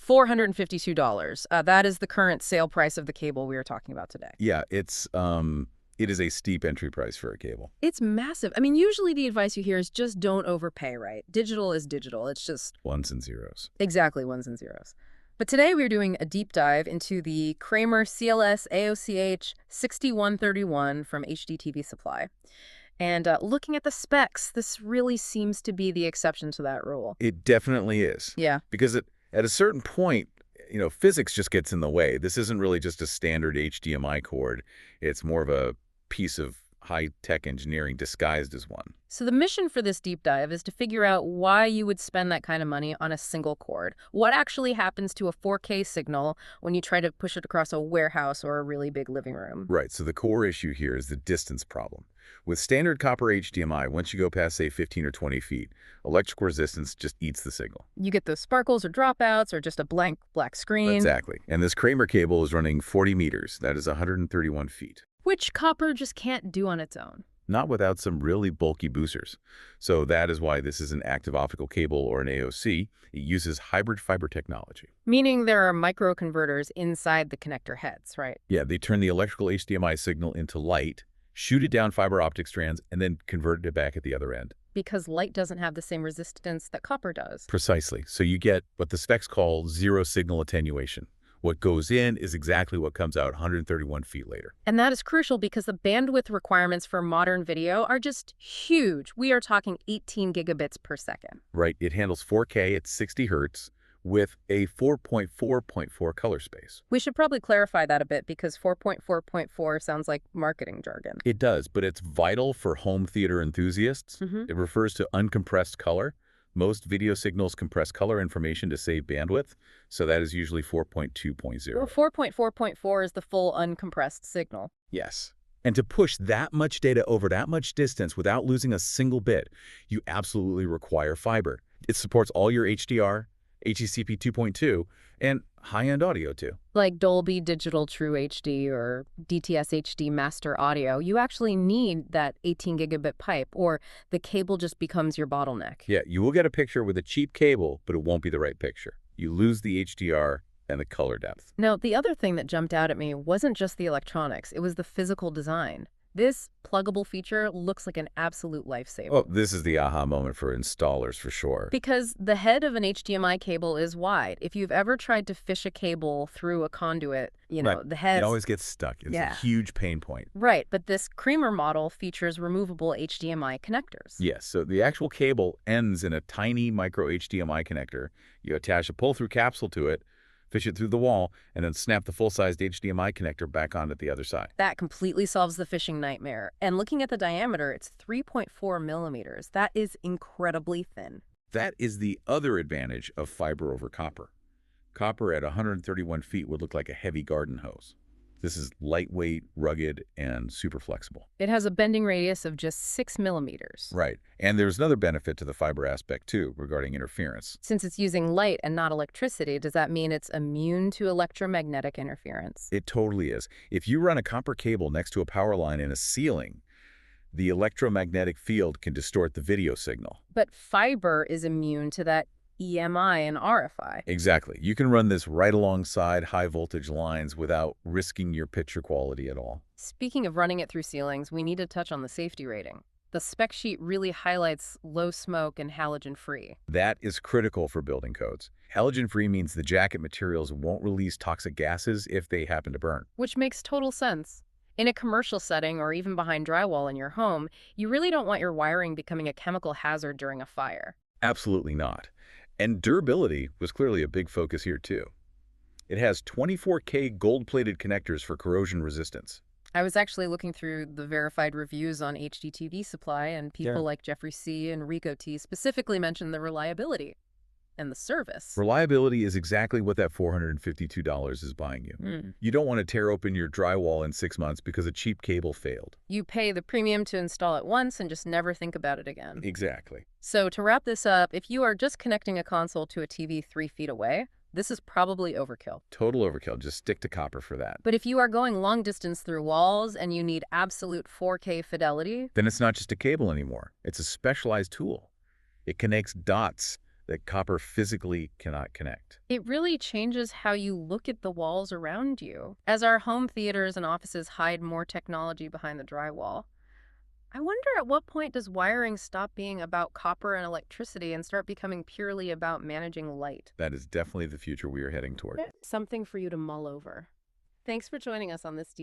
$452. That is the current sale price of the cable we are talking about today. Yeah, it is a steep entry price for a cable. It's massive. I mean, usually the advice you hear is just don't overpay, right? Digital is digital. It's just Ones and zeros. exactly ones and zeros. But today we're doing a deep dive into the Kramer CLS-AOCH 6131 from HDTV Supply. And looking at the specs, this really seems to be the exception to that rule. It definitely is. Yeah. Because at a certain point, physics just gets in the way. This isn't really just a standard HDMI cord. It's more of a piece of high-tech engineering disguised as one. So the mission for this deep dive is to figure out why you would spend that kind of money on a single cord. What actually happens to a 4K signal when you try to push it across a warehouse or a really big living room? Right, so the core issue here is the distance problem. With standard copper HDMI, once you go past, say, 15 or 20 feet, electrical resistance just eats the signal. You get those sparkles or dropouts or just a blank black screen. Exactly. And this Kramer cable is running 40 meters. That is 131 feet. Which copper just can't do on its own. Not without some really bulky boosters. So that is why this is an active optical cable or an AOC. It uses hybrid fiber technology. Meaning there are microconverters inside the connector heads, right? Yeah, they turn the electrical HDMI signal into light, shoot it down fiber optic strands, and then convert it back at the other end. Because light doesn't have the same resistance that copper does. Precisely. So you get what the specs call zero signal attenuation. What goes in is exactly what comes out 131 feet later. And that is crucial because the bandwidth requirements for modern video are just huge. We are talking 18 gigabits per second. Right. It handles 4K at 60 hertz with a 4.4.4 color space. We should probably clarify that a bit because 4.4.4 sounds like marketing jargon. It does, but it's vital for home theater enthusiasts. It refers to uncompressed color. Most video signals compress color information to save bandwidth, so that is usually 4.2.0. Well, 4.4.4 is the full uncompressed signal. Yes. And to push that much data over that much distance without losing a single bit, you absolutely require fiber. It supports all your HDR, HECP 2.2, and high-end audio too. Like Dolby Digital True HD or DTS HD Master Audio, you actually need that 18 gigabit pipe or the cable just becomes your bottleneck. Yeah, you will get a picture with a cheap cable, but it won't be the right picture. You lose the HDR and the color depth. Now, the other thing that jumped out at me wasn't just the electronics, it was the physical design. This pluggable feature looks like an absolute lifesaver. Oh, this is the aha moment for installers for sure. Because the head of an HDMI cable is wide. If you've ever tried to fish a cable through a conduit, Right. the head... It always gets stuck. It's a huge pain point. Right, but this Kramer model features removable HDMI connectors. Yes, so the actual cable ends in a tiny micro HDMI connector. You attach a pull-through capsule to it, fish it through the wall, and then snap the full-sized HDMI connector back onto the other side. That completely solves the fishing nightmare. And looking at the diameter, it's 3.4 millimeters. That is incredibly thin. That is the other advantage of fiber over copper. Copper at 131 feet would look like a heavy garden hose. This is lightweight, rugged, and super flexible. It has a bending radius of just 6 millimeters. Right. And there's another benefit to the fiber aspect, too, regarding interference. Since it's using light and not electricity, does that mean it's immune to electromagnetic interference? It totally is. If you run a copper cable next to a power line in a ceiling, the electromagnetic field can distort the video signal. But fiber is immune to that EMI and RFI. Exactly. You can run this right alongside high voltage lines without risking your picture quality at all. Speaking of running it through ceilings, we need to touch on the safety rating. The spec sheet really highlights low smoke and halogen-free. That is critical for building codes. Halogen-free means the jacket materials won't release toxic gases if they happen to burn. Which makes total sense. In a commercial setting or even behind drywall in your home, you really don't want your wiring becoming a chemical hazard during a fire. Absolutely not. And durability was clearly a big focus here, too. It has 24K gold-plated connectors for corrosion resistance. I was actually looking through the verified reviews on HDTV Supply, and people like Jeffrey C. and Rico T. specifically mentioned the reliability and the service. Reliability is exactly what that $452 is buying you. You don't want to tear open your drywall in 6 months because a cheap cable failed. You pay the premium to install it once and just never think about it again. Exactly. So to wrap this up, if you are just connecting a console to a TV 3 feet away, this is probably overkill. Total overkill. Just stick to copper for that. But if you are going long distance through walls and you need absolute 4K fidelity, then it's not just a cable anymore. It's a specialized tool. It connects dots that copper physically cannot connect. It really changes how you look at the walls around you. As our home theaters and offices hide more technology behind the drywall, I wonder at what point does wiring stop being about copper and electricity and start becoming purely about managing light? That is definitely the future we are heading toward. Something for you to mull over. Thanks for joining us on this deep